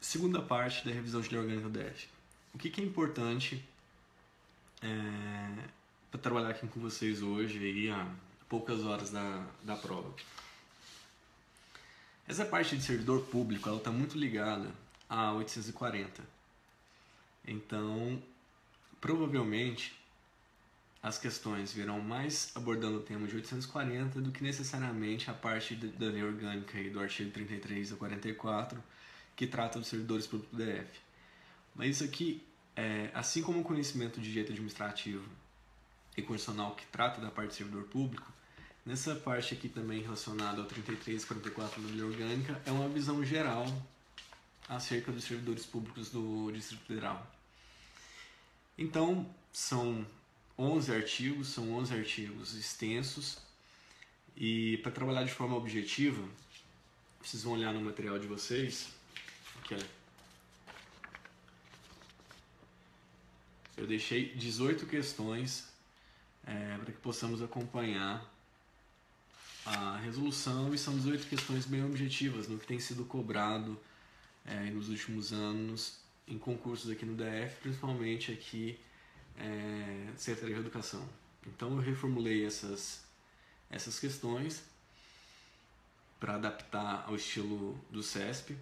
Segunda parte da revisão de lei orgânica do DF. O que é importante para trabalhar aqui com vocês hoje, aí, a poucas horas da prova? Essa parte de servidor público está muito ligada a 840. Então, provavelmente, as questões virão mais abordando o tema de 840 do que necessariamente a parte da lei orgânica e do artigo 33 a 44, que trata dos servidores públicos do DF. Mas isso aqui, assim como o conhecimento de direito administrativo e constitucional que trata da parte do servidor público, nessa parte aqui também relacionada ao 33 e 44 da lei orgânica, é uma visão geral acerca dos servidores públicos do Distrito Federal. Então, são 11 artigos extensos, e para trabalhar de forma objetiva, vocês vão olhar no material de vocês, aqui, eu deixei 18 questões para que possamos acompanhar a resolução, e são 18 questões bem objetivas no que tem sido cobrado nos últimos anos em concursos aqui no DF, principalmente aqui Secretaria de Educação. Então eu reformulei essas questões para adaptar ao estilo do CESP,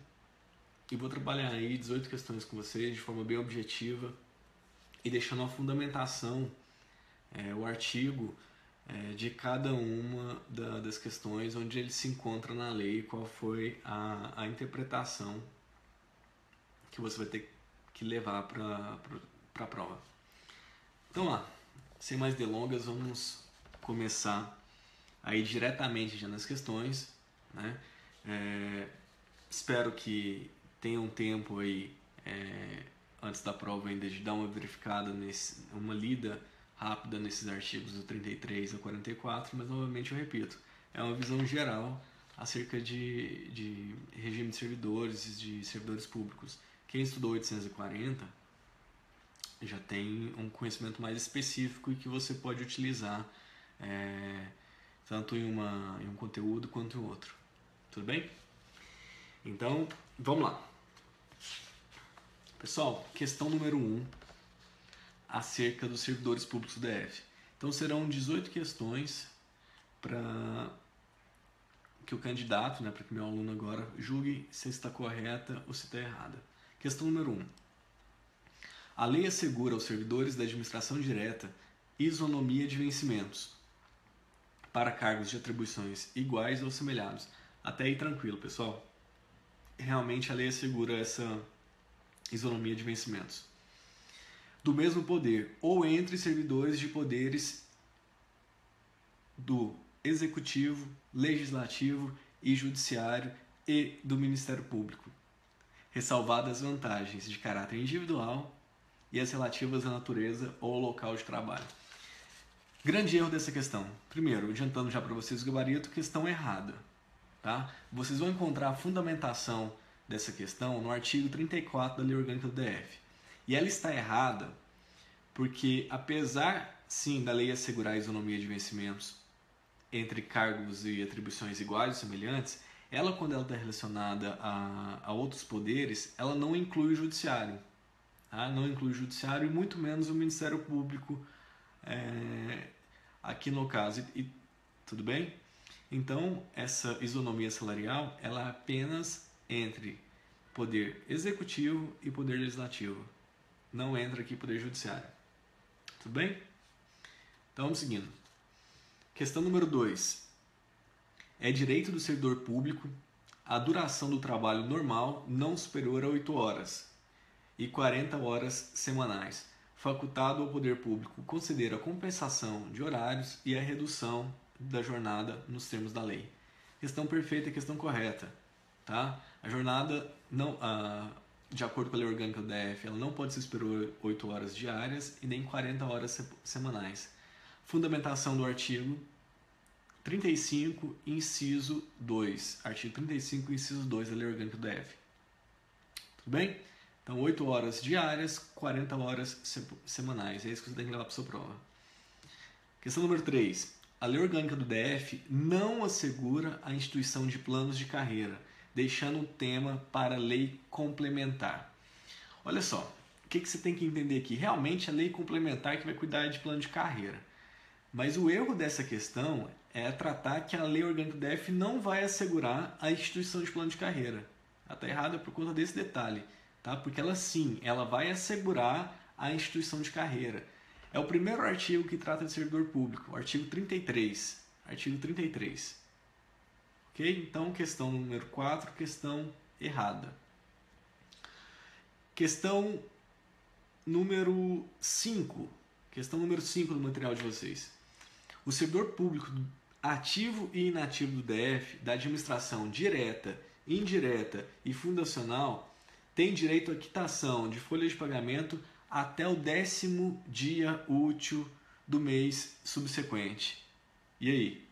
e vou trabalhar aí 18 questões com vocês de forma bem objetiva e deixando a fundamentação, o artigo de cada uma das questões, onde ele se encontra na lei, qual foi a interpretação que você vai ter que levar para a prova. Então lá, sem mais delongas, vamos começar aí diretamente já nas questões, né? Espero que tenham tempo aí antes da prova ainda de dar uma verificada, uma lida rápida nesses artigos do 33 ao 44, mas novamente eu repito, é uma visão geral acerca de regime de servidores e de servidores públicos. Quem estudou 840 já tem um conhecimento mais específico e que você pode utilizar tanto em um conteúdo quanto em outro. Tudo bem? Então, vamos lá. Pessoal, questão número 1, acerca dos servidores públicos do DF. Então, serão 18 questões para que o candidato, para que meu aluno agora julgue se está correta ou se está errada. Questão número 1. A lei assegura aos servidores da administração direta isonomia de vencimentos para cargos de atribuições iguais ou semelhados. Até aí tranquilo, pessoal. Realmente a lei assegura essa isonomia de vencimentos do mesmo poder ou entre servidores de poderes do Executivo, Legislativo e Judiciário e do Ministério Público, ressalvadas as vantagens de caráter individual e as relativas à natureza ou local de trabalho. Grande erro dessa questão. Primeiro, adiantando já para vocês o gabarito, questão errada. Tá? Vocês vão encontrar a fundamentação dessa questão no artigo 34 da Lei Orgânica do DF. E ela está errada porque, apesar, sim, da lei assegurar a isonomia de vencimentos entre cargos e atribuições iguais ou semelhantes, ela, quando ela está relacionada a outros poderes, ela não inclui o Judiciário. Tá? Não inclui o Judiciário e muito menos o Ministério Público aqui no caso. Tudo bem? Então, essa isonomia salarial, ela é apenas entre poder executivo e poder legislativo. Não entra aqui poder judiciário. Tudo bem? Então, vamos seguindo. Questão número 2. É direito do servidor público a duração do trabalho normal não superior a 8 horas e 40 horas semanais. Facultado ao poder público conceder a compensação de horários e a redução da jornada nos termos da lei. Questão perfeita e questão correta. Tá? A jornada, de acordo com a lei orgânica do DF, ela não pode ser superior a 8 horas diárias e nem 40 horas semanais. Fundamentação do artigo 35, inciso 2. Artigo 35, inciso 2 da lei orgânica do DF. Tudo bem? Então, 8 horas diárias, 40 horas semanais. É isso que você tem que levar para a sua prova. Questão número 3. A lei orgânica do DF não assegura a instituição de planos de carreira, deixando o tema para lei complementar. Olha só, o que você tem que entender aqui? Realmente a lei complementar que vai cuidar de plano de carreira. Mas o erro dessa questão é tratar que a lei orgânica do DF não vai assegurar a instituição de plano de carreira. Ela está errada por conta desse detalhe, tá? Porque ela sim, ela vai assegurar a instituição de carreira. É o primeiro artigo que trata de servidor público, o artigo 33. Artigo 33. Ok? Então, questão número 4, questão errada. Questão número 5. Questão número 5 do material de vocês. O servidor público ativo e inativo do DF, da administração direta, indireta e fundacional, tem direito à quitação de folha de pagamento até o 10º dia útil do mês subsequente. E aí?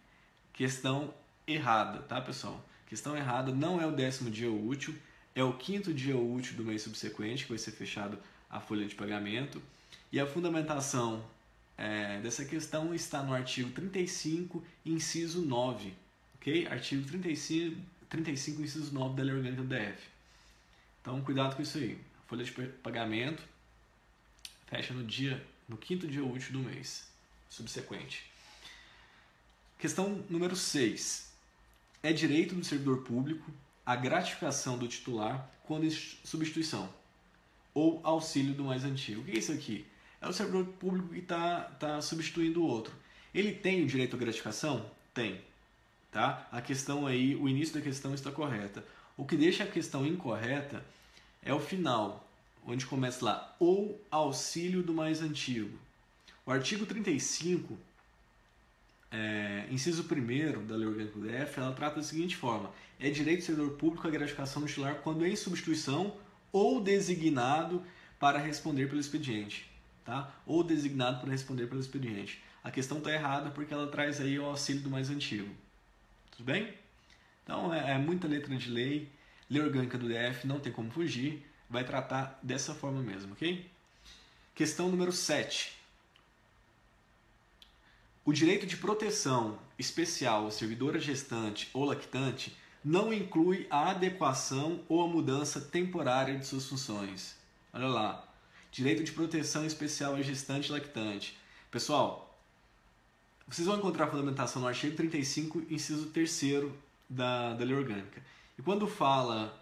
Questão errada, tá, pessoal? Questão errada, não é o 10º dia útil, é o 5º dia útil do mês subsequente que vai ser fechado a folha de pagamento. E a fundamentação dessa questão está no artigo 35, inciso 9. Ok? Artigo 35, inciso 9 da Lei Orgânica do DF. Então, cuidado com isso aí. Folha de pagamento fecha no 5º dia útil do mês subsequente. Questão número 6. É direito do servidor público a gratificação do titular quando substituição ou auxílio do mais antigo. O que é isso aqui? É o servidor público que está substituindo o outro. Ele tem o direito à gratificação? Tem. Tá? A questão aí, o início da questão está correta. O que deixa a questão incorreta é o final, onde começa lá, ou auxílio do mais antigo. O artigo 35, inciso 1º da Lei Orgânica do DF, ela trata da seguinte forma: é direito do servidor público a gratificação do titular quando em substituição ou designado para responder pelo expediente. Tá? Ou designado para responder pelo expediente. A questão está errada porque ela traz aí o auxílio do mais antigo. Tudo bem? Então é muita letra de lei. Lei Orgânica do DF, não tem como fugir. Vai tratar dessa forma mesmo, ok? Questão número 7. O direito de proteção especial ao servidor gestante ou lactante não inclui a adequação ou a mudança temporária de suas funções. Olha lá. Direito de proteção especial ao gestante e lactante. Pessoal, vocês vão encontrar a fundamentação no artigo 35, inciso 3º da Lei Orgânica. E quando fala,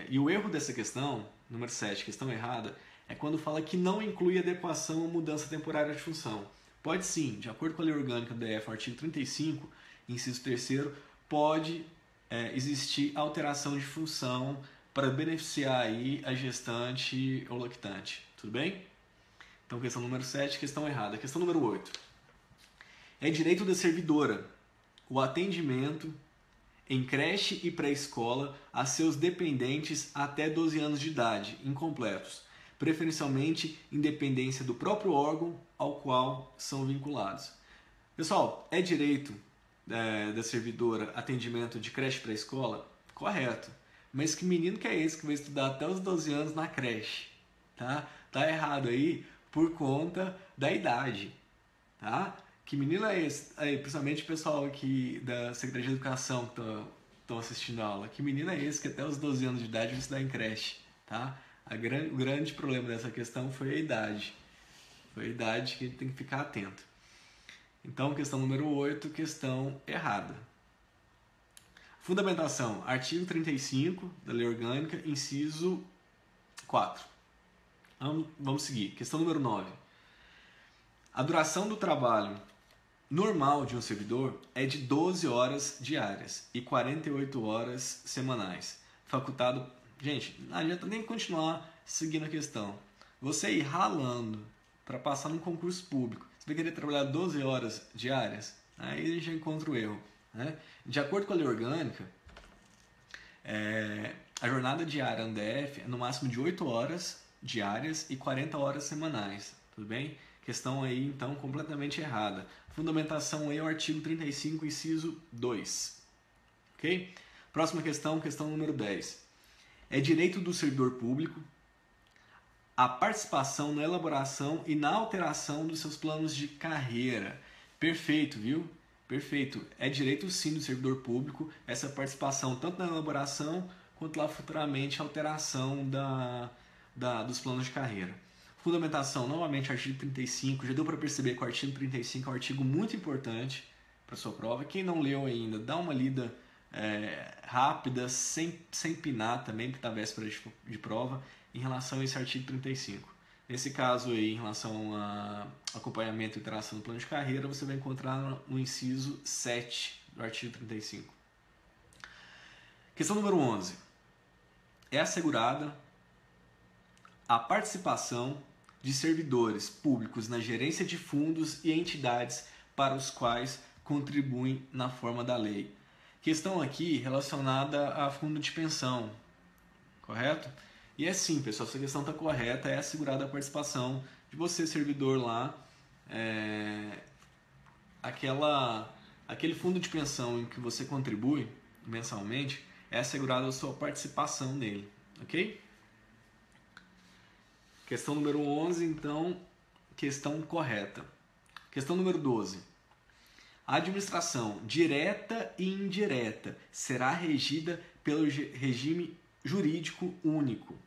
e o erro dessa questão, número 7, questão errada, é quando fala que não inclui adequação ou mudança temporária de função. Pode sim, de acordo com a Lei Orgânica do DF, artigo 35, inciso 3º, pode existir alteração de função para beneficiar aí a gestante ou lactante. Tudo bem? Então, questão número 7, questão errada. Questão número 8. É direito da servidora o atendimento em creche e pré-escola a seus dependentes até 12 anos de idade, incompletos, preferencialmente em dependência do próprio órgão ao qual são vinculados. Pessoal, é direito da servidora atendimento de creche e pré-escola? Correto. Mas que menino que é esse que vai estudar até os 12 anos na creche? Tá? Tá errado aí por conta da idade. Tá? Que menino é esse? Aí, principalmente o pessoal aqui da Secretaria de Educação que estão assistindo a aula. Que menino é esse que até os 12 anos de idade vai estudar em creche? Tá? O grande problema dessa questão foi a idade. Foi a idade que a gente tem que ficar atento. Então, questão número 8, questão errada. Fundamentação, artigo 35 da Lei Orgânica, inciso 4. Vamos seguir. Questão número 9. A duração do trabalho normal de um servidor é de 12 horas diárias e 48 horas semanais. Facultado... Gente, não adianta nem continuar seguindo a questão. Você ir ralando para passar num concurso público, você vai querer trabalhar 12 horas diárias? Aí a gente já encontra o erro. Né? De acordo com a Lei Orgânica, a jornada diária no DF é no máximo de 8 horas diárias e 40 horas semanais. Tudo bem? Questão aí, então, completamente errada. Fundamentação aí é o artigo 35, inciso 2. Ok? Próxima questão, questão número 10. É direito do servidor público a participação na elaboração e na alteração dos seus planos de carreira. Perfeito, viu? Perfeito. É direito sim do servidor público essa participação tanto na elaboração quanto lá futuramente a alteração dos planos de carreira. Fundamentação, novamente, artigo 35. Já deu para perceber que o artigo 35 é um artigo muito importante para sua prova. Quem não leu ainda, dá uma lida rápida, sem pinar também, porque está véspera de prova, em relação a esse artigo 35. Nesse caso aí, em relação a acompanhamento e interação do plano de carreira, você vai encontrar no inciso 7 do artigo 35. Questão número 11. É assegurada a participação de servidores públicos na gerência de fundos e entidades para os quais contribuem na forma da lei. Questão aqui relacionada a fundo de pensão, correto? E é sim, pessoal, se a questão está correta, é assegurada a participação de você, servidor lá, aquele fundo de pensão em que você contribui mensalmente, é assegurada a sua participação nele, ok? Questão número 11, então, questão correta. Questão número 12. A administração direta e indireta será regida pelo regime jurídico único.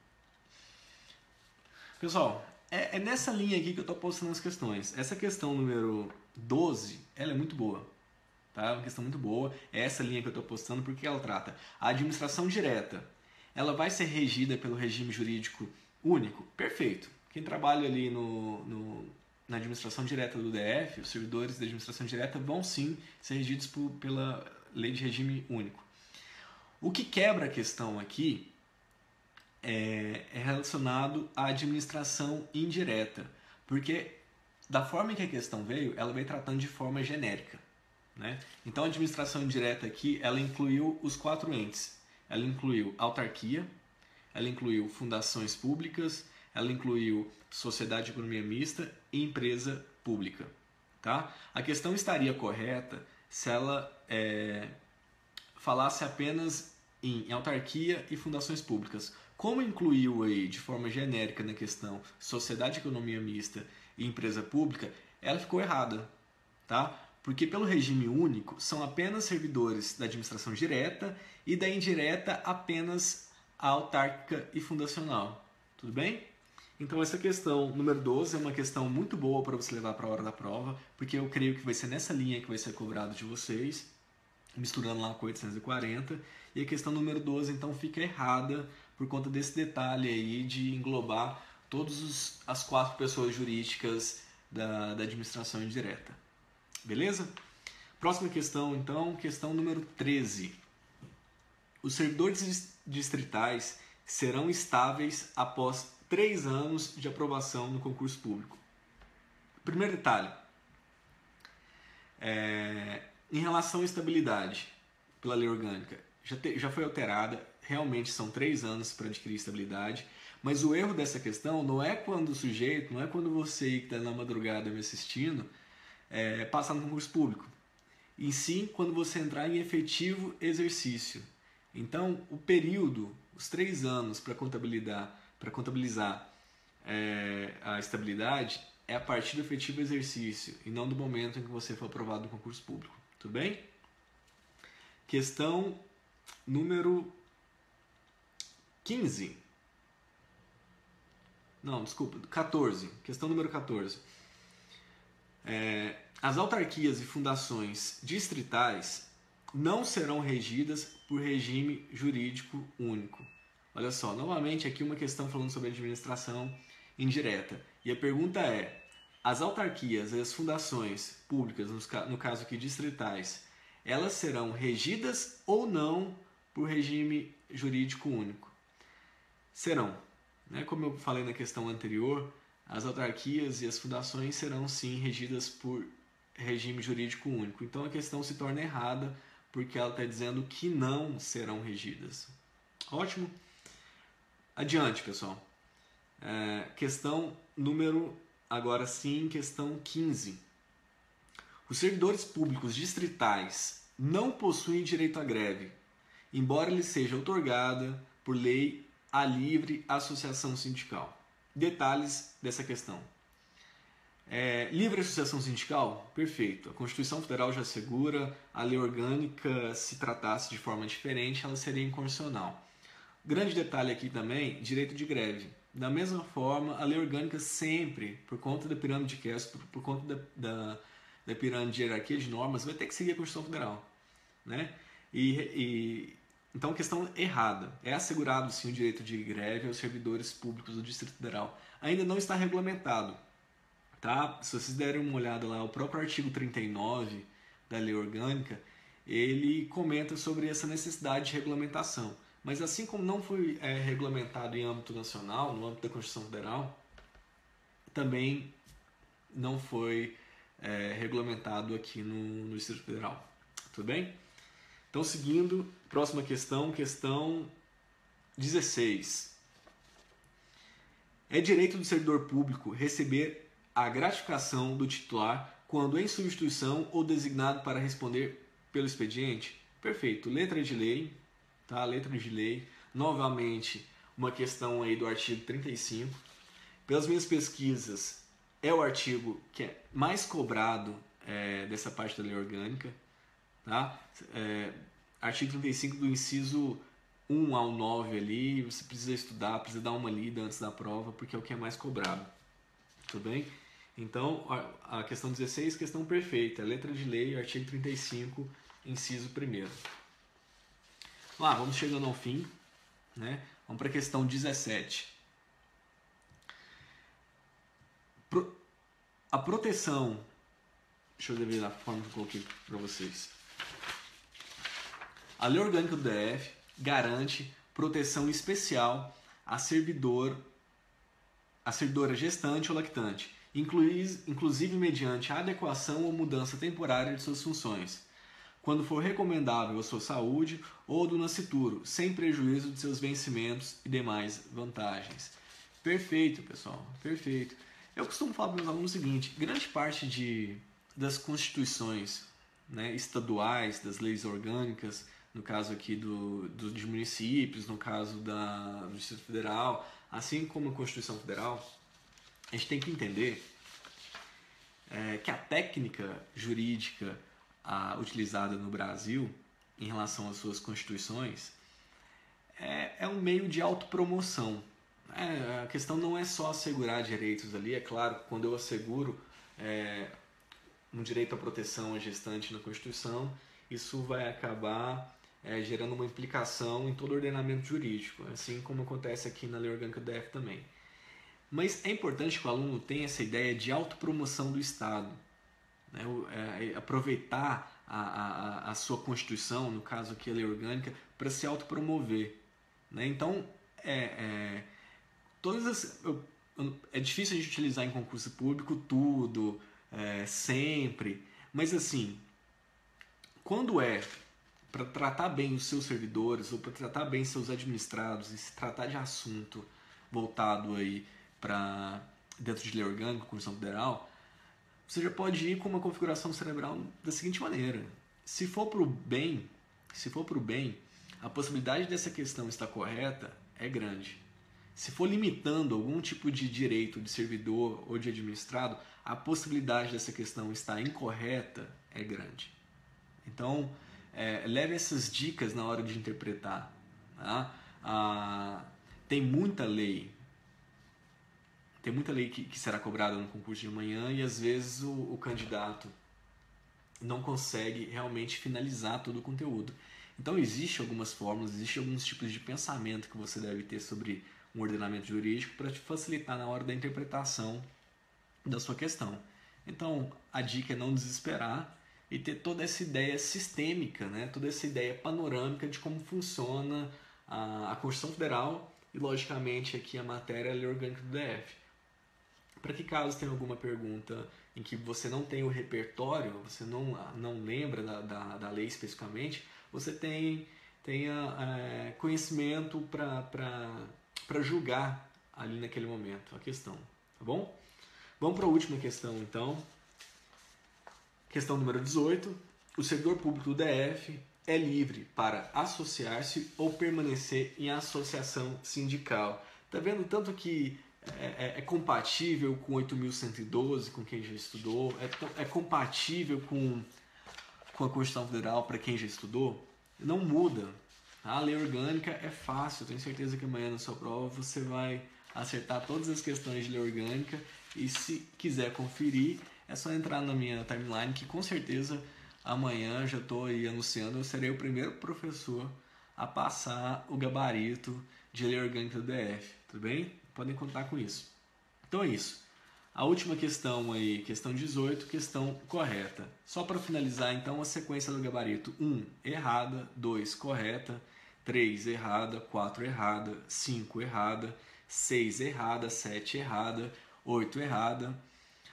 Pessoal, é nessa linha aqui que eu estou postando as questões. Essa questão número 12, ela é muito boa. Tá? É uma questão muito boa. É essa linha que eu estou postando porque ela trata a administração direta. Ela vai ser regida pelo regime jurídico único? Perfeito. Quem trabalha ali na administração direta do DF, os servidores da administração direta vão sim ser regidos pela lei de regime único. O que quebra a questão aqui é relacionado à administração indireta, porque da forma em que a questão veio, ela veio tratando de forma genérica, né? Então a administração indireta aqui, ela incluiu os 4 entes. Ela incluiu autarquia, ela incluiu fundações públicas, ela incluiu sociedade de economia mista e empresa pública. Tá? A questão estaria correta se ela falasse apenas em autarquia e fundações públicas. Como incluiu aí de forma genérica na questão sociedade de economia mista e empresa pública, ela ficou errada. Tá? Porque pelo regime único são apenas servidores da administração direta e da indireta apenas a autárquica e fundacional. Tudo bem? Então essa questão número 12 é uma questão muito boa para você levar para a hora da prova, porque eu creio que vai ser nessa linha que vai ser cobrado de vocês, misturando lá com 840, e a questão número 12 então fica errada por conta desse detalhe aí de englobar todas as 4 pessoas jurídicas da administração indireta. Beleza? Próxima questão então, questão número 13. Os servidores distritais serão estáveis após 3 anos de aprovação no concurso público. Primeiro detalhe, em relação à estabilidade pela lei orgânica, já foi alterada, realmente são 3 anos para adquirir estabilidade, mas o erro dessa questão não é quando o sujeito, não é quando você que está na madrugada me assistindo, passar no concurso público, e sim quando você entrar em efetivo exercício. Então, o período, os 3 anos para contabilizar a estabilidade é a partir do efetivo exercício e não do momento em que você for aprovado no concurso público. Tudo bem? Questão número 15. Não, desculpa, 14. Questão número 14. As autarquias e fundações distritais não serão regidas por regime jurídico único. Olha só, novamente aqui uma questão falando sobre administração indireta. E a pergunta é, as autarquias e as fundações públicas, no caso aqui distritais, elas serão regidas ou não por regime jurídico único? Serão. Né? Como eu falei na questão anterior, as autarquias e as fundações serão sim regidas por regime jurídico único. Então a questão se torna errada porque ela está dizendo que não serão regidas. Ótimo? Adiante, pessoal. Questão número, agora sim, questão 15. Os servidores públicos distritais não possuem direito à greve, embora lhes seja outorgada por lei a livre associação sindical. Detalhes dessa questão. Livre associação sindical? Perfeito. A Constituição Federal já assegura, a lei orgânica, se tratasse de forma diferente, ela seria inconstitucional. Grande detalhe aqui também, direito de greve. Da mesma forma, a lei orgânica sempre, por conta da pirâmide de Kelsen, por conta da pirâmide de hierarquia de normas, vai ter que seguir a Constituição Federal. Né? Então, questão errada. É assegurado, sim, o direito de greve aos servidores públicos do Distrito Federal. Ainda não está regulamentado. Tá? Se vocês derem uma olhada lá, o próprio artigo 39 da lei orgânica, ele comenta sobre essa necessidade de regulamentação. Mas assim como não foi regulamentado em âmbito nacional, no âmbito da Constituição Federal, também não foi regulamentado aqui no Distrito Federal. Tudo bem? Então, seguindo, próxima questão, questão 16. É direito do servidor público receber a gratificação do titular quando em substituição ou designado para responder pelo expediente? Perfeito. Letra de lei, tá? Letra de lei. Novamente, uma questão aí do artigo 35. Pelas minhas pesquisas, é o artigo que é mais cobrado dessa parte da lei orgânica, tá? Artigo 35 do inciso 1 ao 9 ali, você precisa estudar, precisa dar uma lida antes da prova, porque é o que é mais cobrado. Tudo bem? Então, a questão 16, questão perfeita. Letra de lei, artigo 35, inciso 1º. Lá, vamos chegando ao fim. Né? Vamos para a questão 17. A proteção... Deixa eu ver a forma que eu coloquei para vocês. A lei orgânica do DF garante proteção especial a servidora gestante ou lactante, inclusive mediante a adequação ou mudança temporária de suas funções, quando for recomendável a sua saúde ou do nascituro, sem prejuízo de seus vencimentos e demais vantagens. Perfeito, pessoal, perfeito. Eu costumo falar para meus alunos o seguinte, grande parte das constituições, né, estaduais, das leis orgânicas, no caso aqui de municípios, no caso do Distrito Federal, assim como a Constituição Federal, a gente tem que entender que a técnica jurídica utilizada no Brasil em relação às suas constituições é um meio de autopromoção. A questão não é só assegurar direitos ali, é claro, quando eu asseguro um direito à proteção à gestante na Constituição, isso vai acabar gerando uma implicação em todo o ordenamento jurídico, assim como acontece aqui na Lei Orgânica do DF também. Mas é importante que o aluno tenha essa ideia de autopromoção do Estado, né? Aproveitar a sua Constituição, no caso aqui a Lei Orgânica, para se autopromover. Né? Então, é difícil a gente utilizar em concurso público tudo, sempre, mas assim, quando para tratar bem os seus servidores ou para tratar bem seus administrados e se tratar de assunto voltado aí para dentro de lei orgânica, Constituição Federal, você já pode ir com uma configuração cerebral da seguinte maneira: se for para o bem, a possibilidade dessa questão estar correta é grande. Se for limitando algum tipo de direito de servidor ou de administrado, a possibilidade dessa questão estar incorreta é grande. Então, leve essas dicas na hora de interpretar. Tá? Tem muita lei que será cobrada no concurso de amanhã e às vezes o candidato não consegue realmente finalizar todo o conteúdo. Então existem algumas fórmulas, existem alguns tipos de pensamento que você deve ter sobre um ordenamento jurídico para te facilitar na hora da interpretação da sua questão. Então a dica é não desesperar e ter toda essa ideia sistêmica, né? Toda essa ideia panorâmica de como funciona a Constituição Federal e, logicamente, aqui a matéria é a Lei Orgânica do DF. Para que caso tenha alguma pergunta em que você não tem o repertório, você não lembra da lei especificamente, você tenha conhecimento para julgar ali naquele momento a questão, tá bom? Vamos para a última questão, então. Questão número 18. O servidor público do DF é livre para associar-se ou permanecer em associação sindical. Tá vendo tanto que é compatível com 8.112, com quem já estudou, é compatível com a Constituição Federal para quem já estudou, não muda. A lei orgânica é fácil, tenho certeza que amanhã na sua prova você vai acertar todas as questões de lei orgânica, e se quiser conferir, é só entrar na minha timeline, que com certeza amanhã, já estou aí anunciando, eu serei o primeiro professor a passar o gabarito de lei orgânica do DF, tudo bem? Podem contar com isso. Então é isso. A última questão aí, questão 18, questão correta. Só para finalizar então a sequência do gabarito: 1, errada, 2, correta, 3, errada, 4, errada, 5, errada, 6, errada, 7, errada, 8, errada,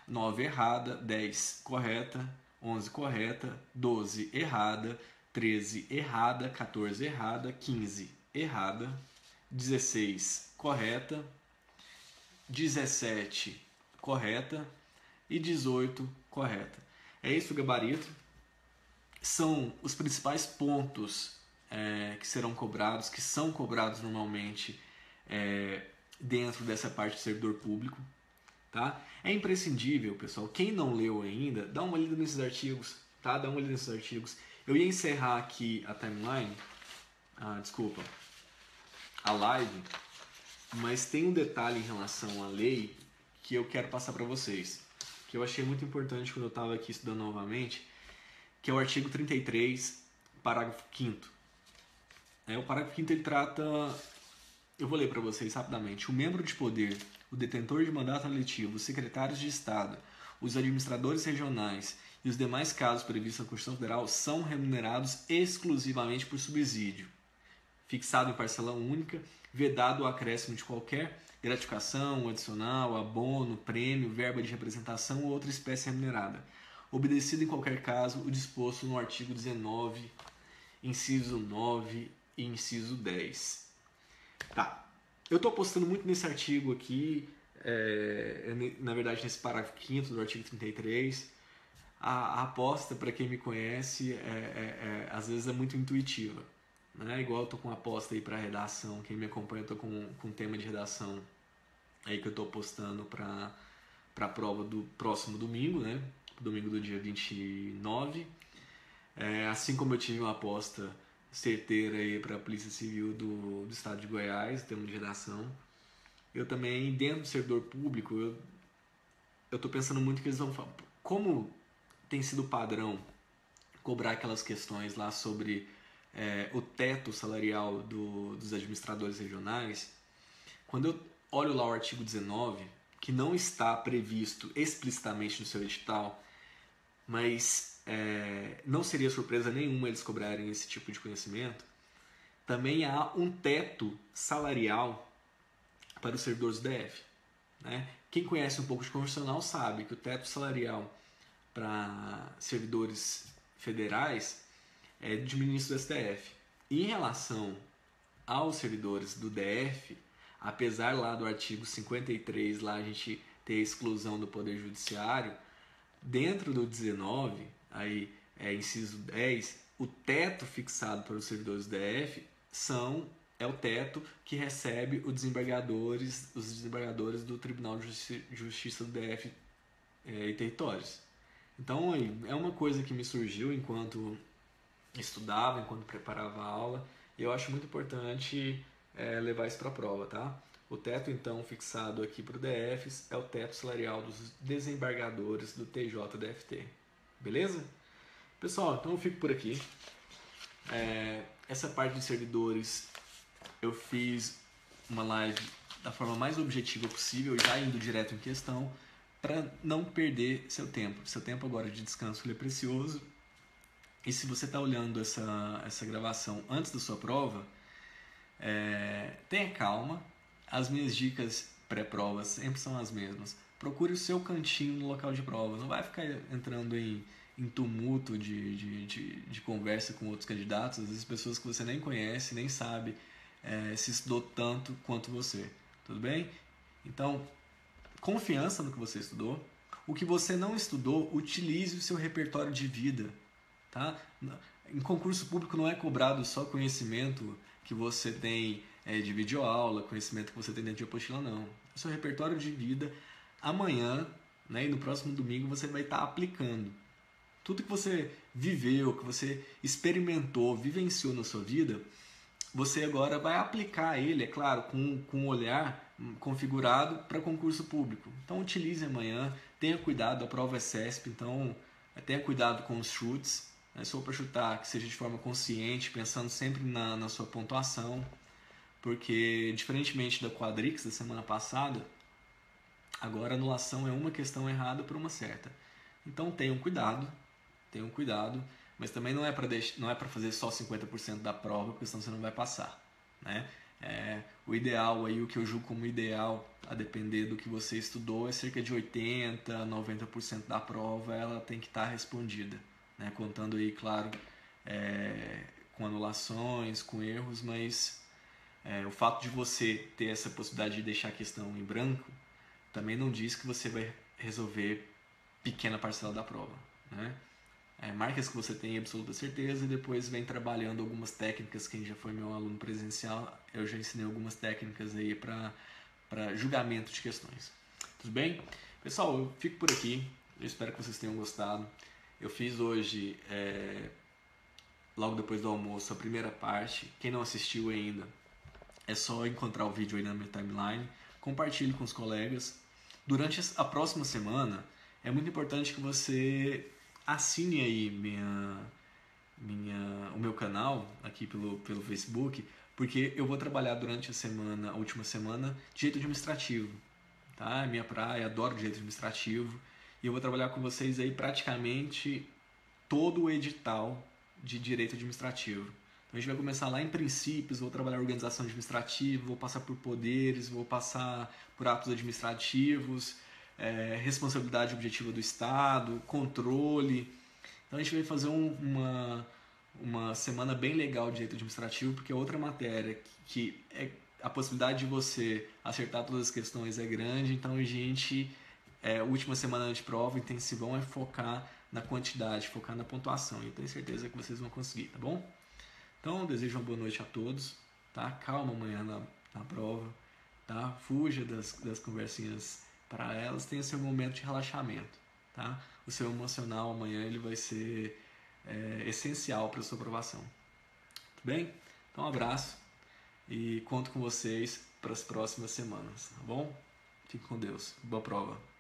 9, errada, 10, correta, 11, correta, 12, errada, 13, errada, 14, errada, 15, errada, 16, correta, 17, correta e 18, correta. É isso o gabarito. São os principais pontos que serão cobrados, que são cobrados normalmente dentro dessa parte de servidor público. Tá? É imprescindível, pessoal, quem não leu ainda, dá uma lida nesses artigos, tá? Dá uma lida nesses artigos. Eu ia encerrar aqui a timeline, a live, mas tem um detalhe em relação à lei que eu quero passar para vocês, que eu achei muito importante quando eu estava aqui estudando novamente, que é o artigo 33, parágrafo 5º. O parágrafo 5º ele trata, eu vou ler para vocês rapidamente: o membro de poder, o detentor de mandato eletivo, os secretários de Estado, os administradores regionais e os demais casos previstos na Constituição Federal são remunerados exclusivamente por subsídio, fixado em parcela única, vedado o acréscimo de qualquer gratificação, adicional, abono, prêmio, verba de representação ou outra espécie remunerada, obedecido em qualquer caso o disposto no artigo 19, inciso 9 e inciso 10. Tá. Eu estou apostando muito nesse artigo aqui, na verdade nesse parágrafo 5º do artigo 33. A aposta, para quem me conhece, às vezes é muito intuitiva. Né? Igual eu estou com uma aposta aí para redação, quem me acompanha, eu estou com um tema de redação aí que eu estou apostando para a prova do próximo domingo, né? Domingo do dia 29. Assim como eu tive uma aposta certeira aí para a Polícia Civil do Estado de Goiás, tema de redação, eu também, dentro do servidor público, eu estou pensando muito que eles vão... Como tem sido padrão cobrar aquelas questões lá sobre o teto salarial dos administradores regionais, quando eu olho lá o artigo 19, que não está previsto explicitamente no seu edital, mas não seria surpresa nenhuma eles cobrarem esse tipo de conhecimento, também há um teto salarial para os servidores do DF. Né? Quem conhece um pouco de constitucional sabe que o teto salarial para servidores federais é de ministro do STF. Em relação aos servidores do DF, apesar lá do artigo 53, lá a gente ter a exclusão do Poder Judiciário, dentro do 19, aí inciso 10, o teto fixado para os servidores do DF é o teto que recebe os desembargadores do Tribunal de Justiça do DF e territórios. Então, é uma coisa que me surgiu enquanto estudava, enquanto preparava a aula, e eu acho muito importante levar isso para a prova, tá? O teto, então, fixado aqui para o DF é o teto salarial dos desembargadores do TJ-DFT. Beleza? Pessoal, então eu fico por aqui. Essa parte de servidores eu fiz uma live da forma mais objetiva possível, já indo direto em questão, para não perder seu tempo. Seu tempo agora de descanso ele é precioso. E se você está olhando essa gravação antes da sua prova, tenha calma. As minhas dicas pré-prova sempre são as mesmas. Procure o seu cantinho no local de prova. Não vai ficar entrando em tumulto de conversa com outros candidatos, às vezes pessoas que você nem conhece, nem sabe se estudou tanto quanto você. Tudo bem? Então, confiança no que você estudou. O que você não estudou, utilize o seu repertório de vida. Tá? Em concurso público não é cobrado só conhecimento que você tem de videoaula, conhecimento que você tem dentro de apostila, não. É o seu repertório de vida. Amanhã, né, e no próximo domingo você vai estar aplicando. Tudo que você viveu, que você experimentou, vivenciou na sua vida, você agora vai aplicar ele, é claro, com um olhar configurado para concurso público. Então utilize amanhã, tenha cuidado, a prova é CESP, então tenha cuidado com os chutes. Né? Se for para chutar, que seja de forma consciente, pensando sempre na sua pontuação, porque diferentemente da Quadrix da semana passada, agora a anulação é uma questão errada por uma certa. Então tenham cuidado, mas também não é para fazer só 50% da prova, porque senão você não vai passar, né? O ideal aí, o que eu julgo como ideal, a depender do que você estudou, é cerca de 80, 90% da prova ela tem que estar respondida, né? Contando aí, claro, com anulações, com erros, mas o fato de você ter essa possibilidade de deixar a questão em branco também não diz que você vai resolver pequena parcela da prova, né? Marque as que você tem absoluta certeza e depois vem trabalhando algumas técnicas. Quem já foi meu aluno presencial, eu já ensinei algumas técnicas aí para julgamento de questões. Tudo bem? Pessoal, eu fico por aqui. Eu espero que vocês tenham gostado. Eu fiz hoje, logo depois do almoço, a primeira parte. Quem não assistiu ainda, é só encontrar o vídeo aí na minha timeline. Compartilhe com os colegas. Durante a próxima semana, é muito importante que você assine aí o meu canal aqui pelo Facebook, porque eu vou trabalhar durante a última semana, direito administrativo, tá? É minha praia, adoro direito administrativo, e eu vou trabalhar com vocês aí praticamente todo o edital de direito administrativo. Então a gente vai começar lá em princípios, vou trabalhar organização administrativa, vou passar por poderes, vou passar por atos administrativos, responsabilidade objetiva do Estado, controle. Então a gente vai fazer uma semana bem legal de direito administrativo, porque é outra matéria que a possibilidade de você acertar todas as questões é grande. Então a gente, última semana de prova, intensivão, é focar na quantidade, focar na pontuação. E eu tenho certeza que vocês vão conseguir, tá bom? Então desejo uma boa noite a todos, tá? Calma amanhã na prova, tá? Fuja das conversinhas para elas, tenha seu momento de relaxamento, tá? O seu emocional amanhã ele vai ser essencial para a sua aprovação. Tudo bem? Então um abraço e conto com vocês para as próximas semanas, tá bom? Fique com Deus. Boa prova.